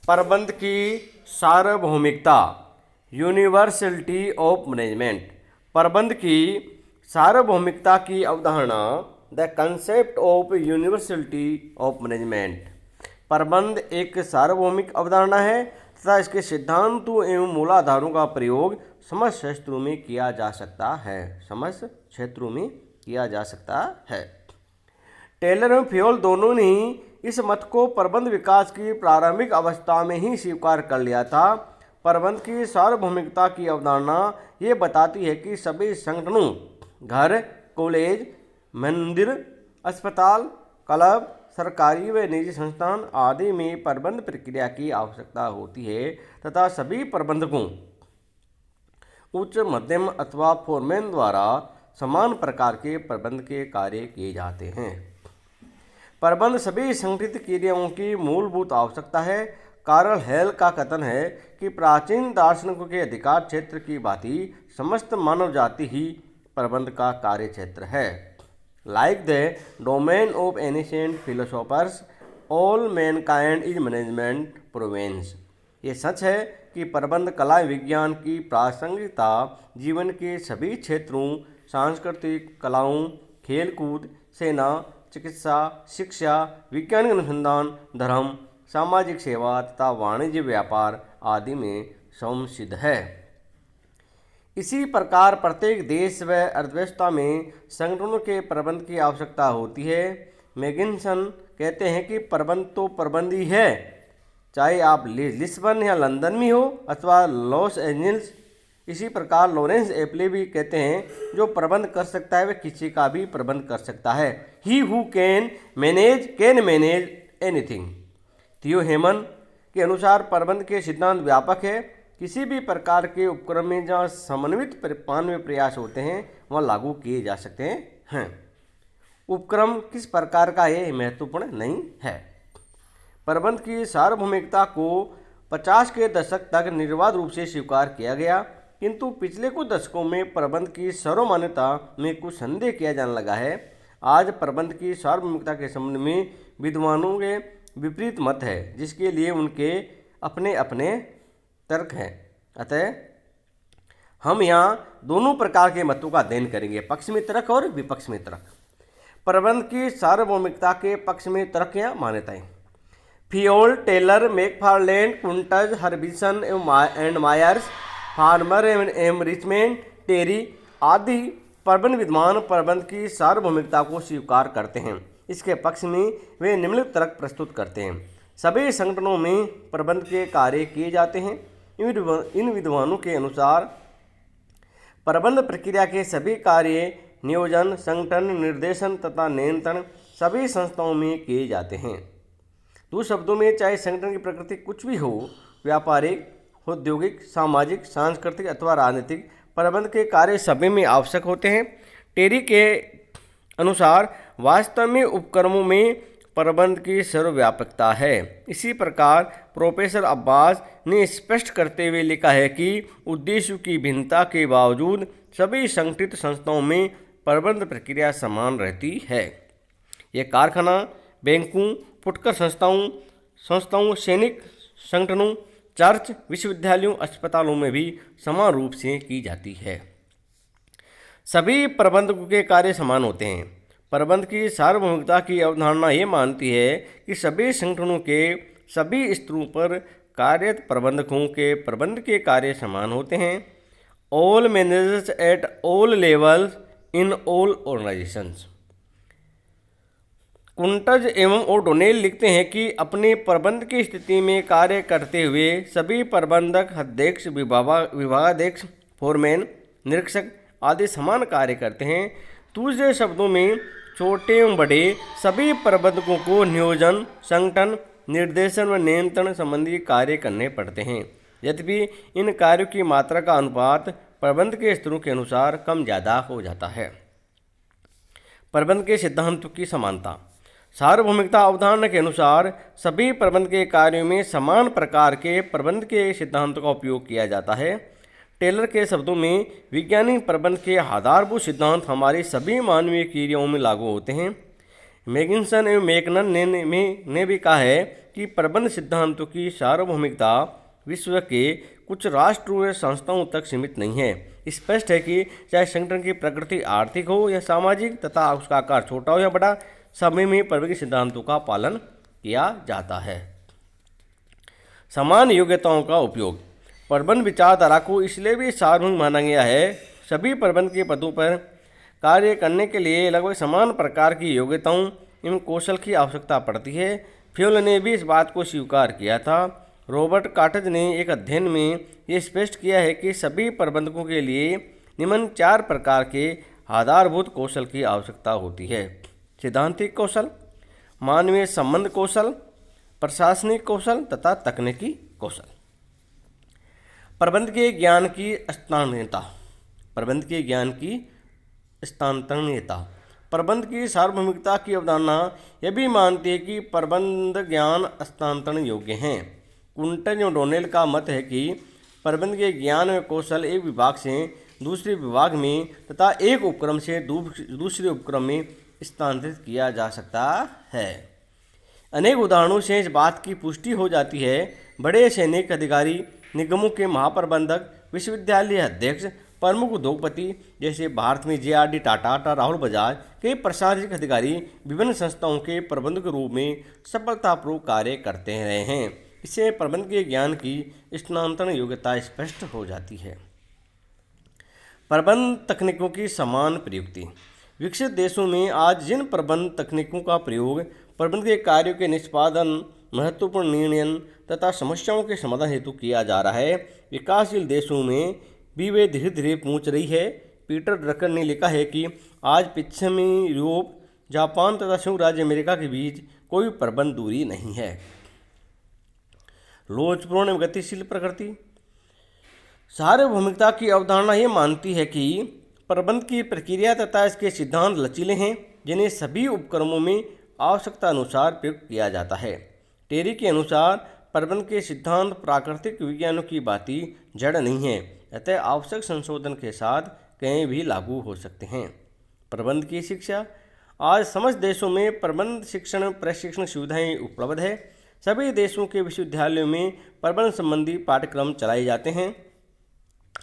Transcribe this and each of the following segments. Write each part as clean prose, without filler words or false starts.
प्रबंध की सार्वभौमिकता, यूनिवर्सलिटी ऑफ मैनेजमेंट। प्रबंध की सार्वभौमिकता की अवधारणा, the concept of universality of management. प्रबंध एक सार्वभौमिक अवधारणा है तथा इसके सिद्धांतों एवं मूलाधारों का प्रयोग समस्त क्षेत्रों में किया जा सकता है। समस्त क्षेत्रों में किया जा सकता है। टेलर एवं फ्योल दोनों ने इस मत को प्रबंध विकास की प्रारंभिक अवस्था में ही स्वीकार कर लिया था। प्रबंध की सार्वभौमिकता की अवधारणा ये बताती है कि सभी संगठनों, घर, कॉलेज, मंदिर, अस्पताल, क्लब, सरकारी व निजी संस्थान आदि में प्रबंध प्रक्रिया की आवश्यकता होती है तथा सभी प्रबंधकों, उच्च, मध्यम अथवा फोरमैन द्वारा समान प्रकार के प्रबंध के कार्य किए जाते हैं। प्रबंध सभी संगठित क्रियाओं की मूलभूत आवश्यकता है। कार्ल हेल का कथन है कि प्राचीन दार्शनिकों के अधिकार क्षेत्र की भांति समस्त मानव जाति ही प्रबंध का कार्य क्षेत्र है। Like the domain of ancient philosophers, all mankind is management province. ये सच है कि प्रबंध कला विज्ञान की प्रासंगिकता जीवन के सभी क्षेत्रों, सांस्कृतिक, कलाओं, खेलकूद, सेना, चिकित्सा, शिक्षा, वैज्ञानिक अनुसंधान, धर्म, सामाजिक सेवा तथा वाणिज्य व्यापार आदि में समसिद्ध है। इसी प्रकार प्रत्येक देश व अर्थव्यवस्था में संगठनों के प्रबंध की आवश्यकता होती है। मैगिन्सन कहते हैं कि प्रबंध तो प्रबंध ही है, चाहे आप लिस्बन या लंदन में हो अथवा लॉस एंजल्स। इसी प्रकार लॉरेंस एप्ले भी कहते हैं, जो प्रबंध कर सकता है वह किसी का भी प्रबंध कर सकता है। He who can manage anything. थियो हेमन के अनुसार प्रबंध के सिद्धांत व्यापक है। किसी भी प्रकार के उपक्रम में जहाँ समन्वित मानवीय प्रयास होते हैं वहाँ लागू किए जा सकते हैं। उपक्रम किस प्रकार का है महत्वपूर्ण नहीं है। प्रबंध की सार्वभौमिकता को 50 के दशक तक निर्बाध रूप से स्वीकार किया गया, किंतु पिछले कुछ दशकों में प्रबंध की सर्वमान्यता में कुछ संदेह किया जाने लगा है। आज प्रबंध की सार्वभौमिकता के संबंध में विद्वानों के विपरीत मत है, जिसके लिए उनके अपने अपने तर्क हैं। अतः हम यहाँ दोनों प्रकार के मतों का अध्ययन करेंगे, पक्ष में तर्क और विपक्ष में तर्क। प्रबंध की सार्वभौमिकता के पक्ष में तर्क या मान्यताएं। फियोल, टेलर, मैकफार्लैंड, कुंटज, हर्बिसन एंड मायर्स, फार्मर एवं रिचमैन, टेरी आदि प्रबंध विद्वान प्रबंध की सार्वभौमिकता को स्वीकार करते हैं। इसके पक्ष में वे निम्नलिखित तर्क प्रस्तुत करते हैं। सभी संगठनों में प्रबंध के कार्य किए जाते हैं। इन विद्वानों के अनुसार प्रबंध प्रक्रिया के सभी कार्य नियोजन, संगठन, निर्देशन तथा नियंत्रण सभी संस्थाओं में किए जाते हैं। दूसरे शब्दों में, चाहे संगठन की प्रकृति कुछ भी हो, व्यापारिक, औद्योगिक, सामाजिक, सांस्कृतिक अथवा राजनीतिक, प्रबंध के कार्य सभी में आवश्यक होते हैं। टेरी के अनुसार वास्तव में उपक्रमों में प्रबंध की सर्वव्यापकता है। इसी प्रकार प्रोफेसर अब्बास ने स्पष्ट करते हुए लिखा है कि उद्देश्यों की भिन्नता के बावजूद सभी संगठित संस्थाओं में प्रबंध प्रक्रिया समान रहती है। यह कारखाना, बैंकों, फुटकर संस्थाओं, सैनिक संगठनों, चर्च, विश्वविद्यालयों, अस्पतालों में भी समान रूप से की जाती है। सभी प्रबंधकों के कार्य समान होते हैं। प्रबंध की सार्वभौमिकता की अवधारणा ये मानती है कि सभी संगठनों के सभी स्तरों पर कार्यरत प्रबंधकों के प्रबंध के कार्य समान होते हैं। All managers at all levels in all organisations. Koontz एवं ओडोनेल लिखते हैं कि अपने प्रबंध की स्थिति में कार्य करते हुए सभी प्रबंधक, अध्यक्ष, विभागाध्यक्ष, फोरमैन, निरीक्षक आदि समान कार्य करते हैं। दूसरे शब्दों में, छोटे एवं बड़े सभी प्रबंधकों को नियोजन, संगठन, निर्देशन व नियंत्रण संबंधी कार्य करने पड़ते हैं। यद्यपि इन कार्यों की मात्रा का अनुपात प्रबंध के स्तरों के अनुसार कम ज़्यादा हो जाता है। प्रबंध के सिद्धांतों की समानता। सार्वभौमिकता अवधारणा के अनुसार सभी प्रबंध के कार्यों में समान प्रकार के प्रबंध के सिद्धांतों का उपयोग किया जाता है। टेलर के शब्दों में, वैज्ञानिक प्रबंध के आधारभूत सिद्धांत हमारी सभी मानवीय क्रियाओं में लागू होते हैं। मैगिन्सन एवं मैकनन ने भी कहा है कि प्रबंध सिद्धांतों की सार्वभौमिकता विश्व के कुछ राष्ट्रों या संस्थाओं तक सीमित नहीं है। स्पष्ट है कि चाहे संगठन की प्रकृति आर्थिक हो या सामाजिक तथा उसका आकार छोटा हो या बड़ा, सभी में प्रबंध के सिद्धांतों का पालन किया जाता है। समान योग्यताओं का उपयोग। प्रबंध विचारधारा को इसलिए भी सार्वभौमिक माना गया है। सभी प्रबंध के पदों पर कार्य करने के लिए लगभग समान प्रकार की योग्यताओं एवं कौशल की आवश्यकता पड़ती है। फ्यूल ने भी इस बात को स्वीकार किया था। रॉबर्ट काटज ने एक अध्ययन में ये स्पष्ट किया है कि सभी प्रबंधकों के लिए निम्न 4 प्रकार के आधारभूत कौशल की आवश्यकता होती है। सिद्धांतिक कौशल, मानवीय संबंध कौशल, प्रशासनिक कौशल तथा तकनीकी कौशल। प्रबंध के ज्ञान की स्थानीयता। प्रबंध के ज्ञान की स्थानीयता प्रबंध की सार्वभौमिकता की अवधारणा यह भी मानती है कि प्रबंध ज्ञान स्थानांतरण योग्य हैं। कुंटन एवं डोनेल का मत है कि प्रबंध के ज्ञान व कौशल एक विभाग से दूसरे विभाग में तथा एक उपक्रम से दूसरे उपक्रम में स्थानांतरित किया जा सकता है। अनेक उदाहरणों से इस बात की पुष्टि हो जाती है। बड़े सैनिक अधिकारी, निगमों के महाप्रबंधक, विश्वविद्यालय अध्यक्ष, प्रमुख उद्योगपति जैसे भारत में JRD टाटा, राहुल बजाज के प्रशासनिक अधिकारी विभिन्न संस्थाओं के प्रबंधक के रूप में सफलतापूर्वक कार्य करते रहे हैं। इससे प्रबंध के ज्ञान की स्थानांतरण योग्यता स्पष्ट हो जाती है। प्रबंध तकनीकों की समान प्रयुक्ति। विकसित देशों में आज जिन प्रबंध तकनीकों का प्रयोग प्रबंध के कार्यों के निष्पादन, महत्वपूर्ण निर्णय तथा समस्याओं के समाधान हेतु किया जा रहा है, विकासशील देशों में भी वे धीरे धीरे पहुंच रही है। पीटर ड्रकर ने लिखा है कि आज पश्चिमी यूरोप, जापान तथा संयुक्त राज्य अमेरिका के बीच कोई प्रबंध दूरी नहीं है। लोचपूर्ण एवं गतिशील प्रकृति। सार्वभौमिकता की अवधारणा ये मानती है कि प्रबंध की प्रक्रिया तथा इसके सिद्धांत लचीले हैं, जिन्हें सभी उपक्रमों में आवश्यकता अनुसार प्रयुक्त किया जाता है। टेरी के अनुसार प्रबंध के सिद्धांत प्राकृतिक विज्ञानों की भांति जड़ नहीं है, अतः आवश्यक संशोधन के साथ कहीं भी लागू हो सकते हैं। प्रबंध की शिक्षा। आज समस्त देशों में प्रबंध शिक्षण प्रशिक्षण सुविधाएं उपलब्ध है। सभी देशों के विश्वविद्यालयों में प्रबंध संबंधी पाठ्यक्रम चलाए जाते हैं।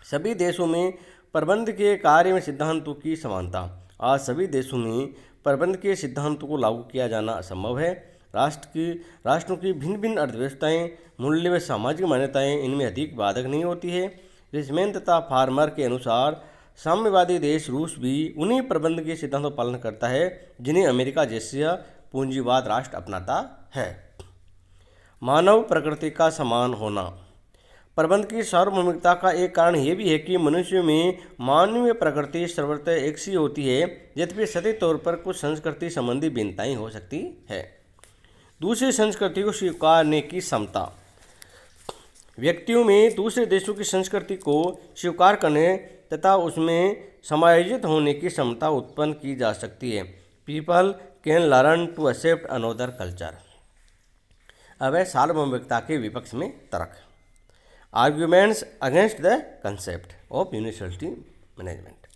सभी देशों में प्रबंध के कार्य में सिद्धांतों की समानता। आज सभी देशों में प्रबंध के सिद्धांतों को लागू किया जाना असंभव है। राष्ट्रों की भिन्न भिन्न अर्थव्यवस्थाएं, मूल्य व सामाजिक मान्यताएं इनमें अधिक बाधक नहीं होती है। रिचमैन तथा फार्मर के अनुसार साम्यवादी देश रूस भी उन्हीं प्रबंध के सिद्धांतों का पालन करता है जिन्हें अमेरिका जैसा पूंजीवाद राष्ट्र अपनाता है। मानव प्रकृति का समान होना। प्रबंध की सार्वभौमिकता का एक कारण यह भी है कि मनुष्य में मानवीय प्रकृति सर्वत्र एक सी होती है, यद्यपि सतत तौर पर कुछ संस्कृति संबंधी भिन्नताएं हो सकती है। दूसरी संस्कृति को स्वीकारने की क्षमता। व्यक्तियों में दूसरे देशों की संस्कृति को स्वीकार करने तथा उसमें समायोजित होने की क्षमता उत्पन्न की जा सकती है। People can learn to accept another culture. अब है सार्वभौमिकता के विपक्ष में तर्क। Arguments against the concept of universality management.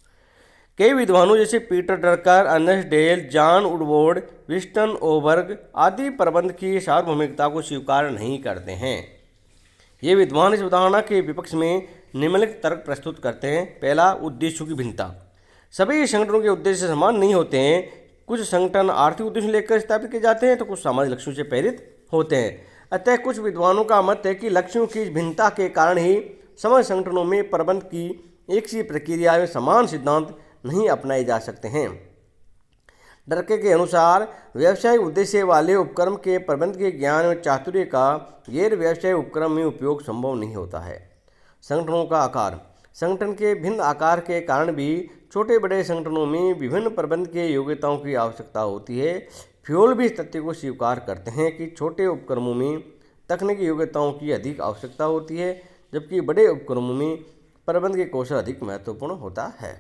कई विद्वानों जैसे Peter Drucker, Ernest Dale, John Woodward, Winston Oberg आदि प्रबंध की सार्वभौमिकता को स्वीकार नहीं करते हैं। ये विद्वान इस अवधारणा के विपक्ष में निम्नलिखित तर्क प्रस्तुत करते हैं। पहला, उद्देश्यों की भिन्नता। सभी संगठनों के उद्देश्य समान नहीं होते हैं। कुछ संगठन आर्थिक उद्देश्य लेकर स्थापित किए जाते हैं तो कुछ सामाजिक लक्ष्यों से प्रेरित होते हैं। अतः कुछ विद्वानों का मत है कि लक्ष्यों की भिन्नता के कारण ही समस्त संगठनों में प्रबंध की एक सी प्रक्रिया में समान सिद्धांत नहीं अपनाए जा सकते हैं। डरके के अनुसार व्यवसायिक उद्देश्य वाले उपक्रम के प्रबंध के ज्ञान और चातुर्य का गैर व्यवसायिक उपक्रम में उपयोग संभव नहीं होता है। संगठनों का आकार। संगठन के भिन्न आकार के कारण भी छोटे बड़े संगठनों में विभिन्न प्रबंध के योग्यताओं की आवश्यकता होती है। फ्यूल भी इस तथ्य को स्वीकार करते हैं कि छोटे उपक्रमों में तकनीकी योग्यताओं की अधिक आवश्यकता होती है, जबकि बड़े उपक्रमों में प्रबंध के कौशल अधिक महत्वपूर्ण होता है।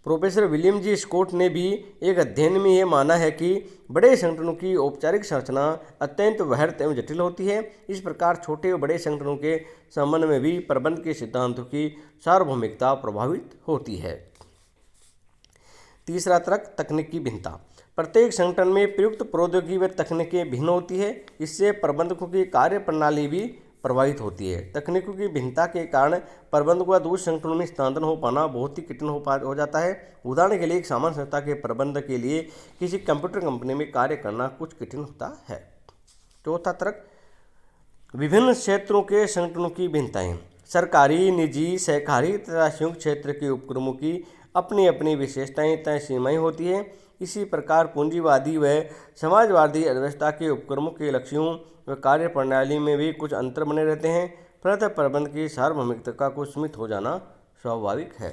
प्रोफेसर विलियम जी स्कॉट ने भी एक अध्ययन में यह माना है कि बड़े संगठनों की औपचारिक संरचना अत्यंत वृहत एवं जटिल होती है। इस प्रकार छोटे व बड़े संगठनों के संबंध में भी प्रबंध के सिद्धांतों की सार्वभौमिकता प्रभावित होती है। तीसरा तर्क, तकनीकी भिन्नता। प्रत्येक संगठन में प्रयुक्त प्रौद्योगिकी व तकनीकें भिन्न होती है। इससे प्रबंधकों की कार्य प्रणाली भी प्रभावित होती है। तकनीकों की भिन्नता के कारण प्रबंधकों का दूसरे संगठनों में स्थानांतरण हो पाना बहुत ही कठिन हो जाता है। उदाहरण के लिए एक सामान्य संस्था के प्रबंधक के लिए किसी कंप्यूटर कंपनी में कार्य करना कुछ कठिन होता है। चौथा तर्क, विभिन्न क्षेत्रों के संगठनों की भिन्नताएं। सरकारी, निजी, सहकारी तथा संयुक्त क्षेत्र के उपक्रमों की अपनी अपनी विशेषताएं तय सीमाएं होती है। इसी प्रकार पूंजीवादी व समाजवादी अर्थव्यवस्था के उपक्रमों के लक्ष्यों व कार्य प्रणाली में भी कुछ अंतर बने रहते हैं। फलतः प्रबंध की सार्वभौमिकता को सीमित हो जाना स्वाभाविक है।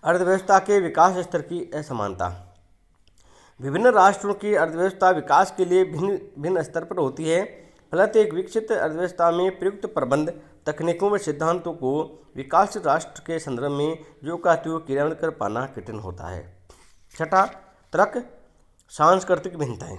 अर्थव्यवस्था के विकास स्तर की असमानता। विभिन्न राष्ट्रों की अर्थव्यवस्था विकास के लिए भिन्न भिन्न स्तर पर होती है। फलतः एक विकसित अर्थव्यवस्था में प्रयुक्त प्रबंध तकनीकों व सिद्धांतों को विकासशील राष्ट्र के संदर्भ में जो कहते हुए क्रियान्वित कर पाना कठिन होता है। छठा तर्क, सांस्कृतिक भिन्नताएं।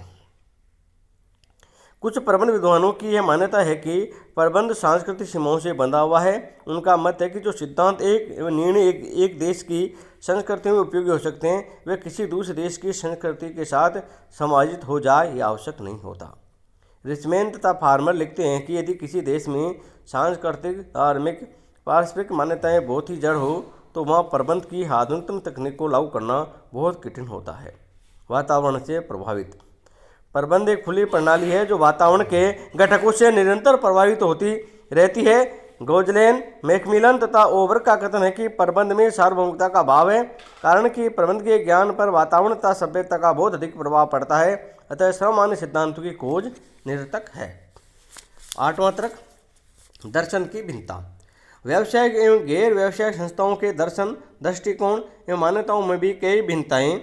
कुछ प्रबंध विद्वानों की यह मान्यता है कि प्रबंध सांस्कृतिक सीमाओं से बंधा हुआ है। उनका मत है कि जो सिद्धांत निर्णय एक देश की संस्कृति में उपयोगी हो सकते हैं वे किसी दूसरे देश की संस्कृति के साथ समायोजित हो जाए यह आवश्यक नहीं होता। रिचमैन तथा फार्मर लिखते हैं कि यदि किसी देश में सांस्कृतिक, धार्मिक, पारस्परिक मान्यताएं बहुत ही जड़ हो तो वहाँ प्रबंध की आधुनिकतम तकनीक को लागू करना बहुत कठिन होता है। वातावरण से प्रभावित। प्रबंध एक खुली प्रणाली है जो वातावरण के घटकों से निरंतर प्रभावित होती रहती है। गोजलेन, मैकमिलन तथा ओवर का कथन है कि प्रबंध में सार्वभौमिकता का अभाव है, कारण कि प्रबंध के ज्ञान पर वातावरण तथा सभ्यता का बहुत अधिक प्रभाव पड़ता है। अतः सामान्य सिद्धांतों की खोज निरर्थक है। आठवां तर्क, दर्शन की भिन्नता। व्यावसायिक एवं गैर व्यावसायिक संस्थाओं के दर्शन, दृष्टिकोण एवं मान्यताओं में भी कई भिन्नताएं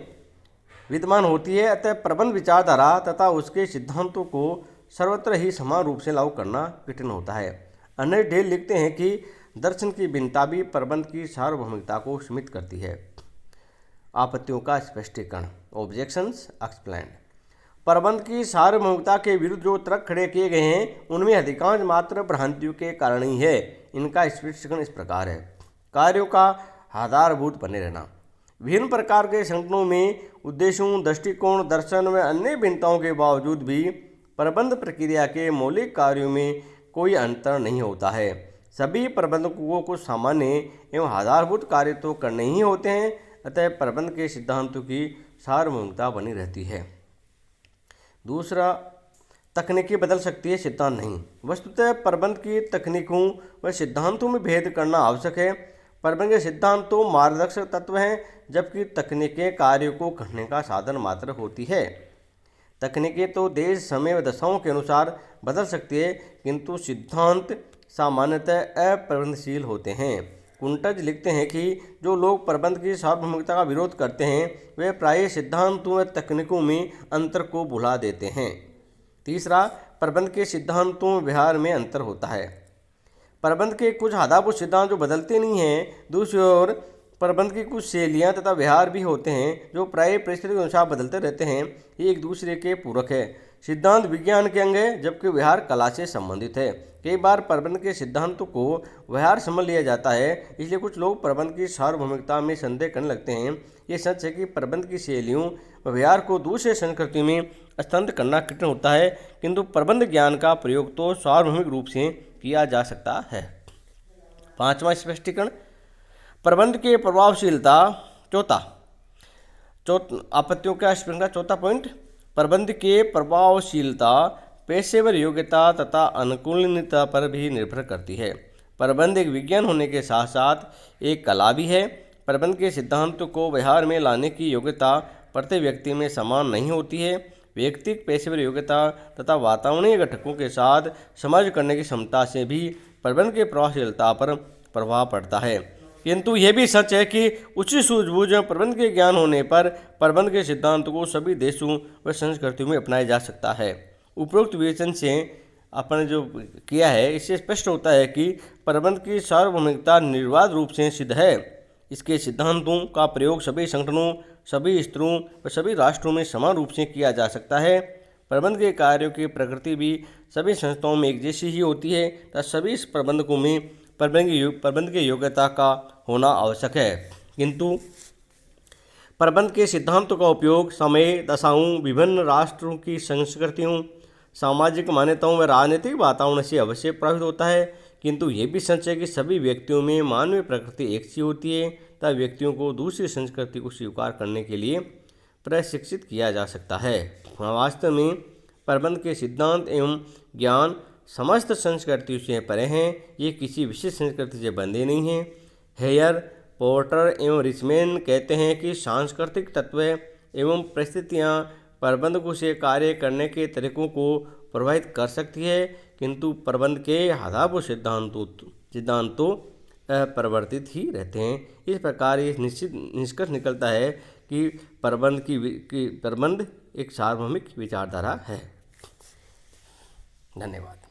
विद्यमान होती है। अतः प्रबंध विचारधारा तथा उसके सिद्धांतों को सर्वत्र ही समान रूप से लागू करना कठिन होता है। अन्य ढेर लिखते हैं कि दर्शन की भिन्नता भी प्रबंध की सार्वभौमिकता को सीमित करती है। आपत्तियों का स्पष्टीकरण। Objections explained. प्रबंध की सार्वभौमिकता के विरुद्ध जो तर्क खड़े किए गए हैं उनमें अधिकांश मात्र भ्रांतियों के कारण ही है। इनका स्पष्टीकरण इस प्रकार है। कार्यों का आधारभूत बने रहना। विभिन्न प्रकार के संगठनों में उद्देश्यों, दृष्टिकोण, दर्शन व अन्य भिन्नताओं के बावजूद भी प्रबंध प्रक्रिया के मौलिक कार्यों में कोई अंतर नहीं होता है। सभी प्रबंधकों को सामान्य एवं आधारभूत कार्य तो करने ही होते हैं। अतः प्रबंध के सिद्धांतों की सार्वभौमिकता बनी रहती है। दूसरा, तकनीकी बदल सकती है, सिद्धांत नहीं। वस्तुतः प्रबंध की तकनीकों व सिद्धांतों में भेद करना आवश्यक है। प्रबंध के सिद्धांत तो मार्गदर्शक तत्व हैं, जबकि तकनीकें कार्यों को करने का साधन मात्र होती है। तकनीकें तो देश, समय व दशाओं के अनुसार बदल सकती है, किंतु सिद्धांत सामान्यतः अपरिवर्तनशील होते हैं। कुंटज लिखते हैं कि जो लोग प्रबंध की सार्वभौमिकता का विरोध करते हैं वे प्रायः सिद्धांतों व तकनीकों में अंतर को भुला देते हैं। तीसरा, प्रबंध के सिद्धांतों व्यवहार में अंतर होता है। प्रबंध के कुछ आधारभूत सिद्धांत जो बदलते नहीं हैं। दूसरी ओर प्रबंध की कुछ शैलियाँ तथा व्यवहार भी होते हैं जो प्रायः परिस्थिति के अनुसार बदलते रहते हैं। ये एक दूसरे के पूरक है। सिद्धांत विज्ञान के अंग है, जबकि व्यवहार कला से संबंधित है। कई बार प्रबंध के सिद्धांतों को व्यवहार समझ लिया जाता है, इसलिए कुछ लोग प्रबंध की सार्वभौमिकता में संदेह करने लगते हैं। ये सच है कि प्रबंध की शैलियों व व्यवहार को दूसरे संस्कृति में हस्तांतरित करना कठिन होता है, किंतु प्रबंध ज्ञान का प्रयोग तो सार्वभौमिक रूप से किया जा सकता है। पांचवा स्पष्टीकरण, प्रबंध की प्रभावशीलता। आपत्तियों का स्पष्टीकरण। चौथा पॉइंट, प्रबंध की प्रभावशीलता पेशेवर योग्यता तथा अनुकूलता पर भी निर्भर करती है। प्रबंध एक विज्ञान होने के साथ साथ एक कला भी है। प्रबंध के सिद्धांतों को व्यवहार में लाने की योग्यता प्रत्येक व्यक्ति में समान नहीं होती है। व्यक्तिगत पेशेवर योग्यता तथा वातावरणीय घटकों के साथ समाज करने की क्षमता से भी प्रबंध की प्रभावशीलता पर प्रभाव पड़ता है, किंतु यह भी सच है कि उचित सूझबूझ प्रबंध के ज्ञान होने पर प्रबंध के सिद्धांतों को सभी देशों व संस्कृतियों में अपनाया जा सकता है। उपरोक्त विवेचन से आपने जो किया है इससे स्पष्ट होता है कि प्रबंध की सार्वभौमिकता निर्विवाद रूप से सिद्ध है। इसके सिद्धांतों का प्रयोग सभी संगठनों, सभी स्तरों व सभी राष्ट्रों में समान रूप से किया जा सकता है। प्रबंध के कार्यों की प्रकृति भी सभी संस्थाओं में एक जैसी ही होती है तथा सभी प्रबंधकों में प्रबंध की योग्यता का होना आवश्यक है, किंतु प्रबंध के सिद्धांतों का उपयोग समय दशाओं, विभिन्न राष्ट्रों की संस्कृतियों, सामाजिक मान्यताओं व राजनीतिक वातावरण से अवश्य प्रभावित होता है, किंतु ये भी सच है कि सभी व्यक्तियों में मानवीय प्रकृति एक सी होती है, तब व्यक्तियों को दूसरी संस्कृति को स्वीकार करने के लिए प्रशिक्षित किया जा सकता है। वास्तव में प्रबंध के सिद्धांत एवं ज्ञान समस्त संस्कृतियों से परे हैं, ये किसी विशेष संस्कृति से बंधे नहीं हैं। हेयर, पोर्टर एवं रिचमैन कहते हैं कि सांस्कृतिक तत्व एवं परिस्थितियाँ प्रबंध से कार्य करने के तरीकों को प्रभावित कर सकती है, किंतु प्रबंध के आधारभूत सिद्धांतों अपरिवर्तित ही रहते हैं। इस प्रकार ये निश्चित निष्कर्ष निकलता है कि प्रबंध एक सार्वभौमिक विचारधारा है। धन्यवाद।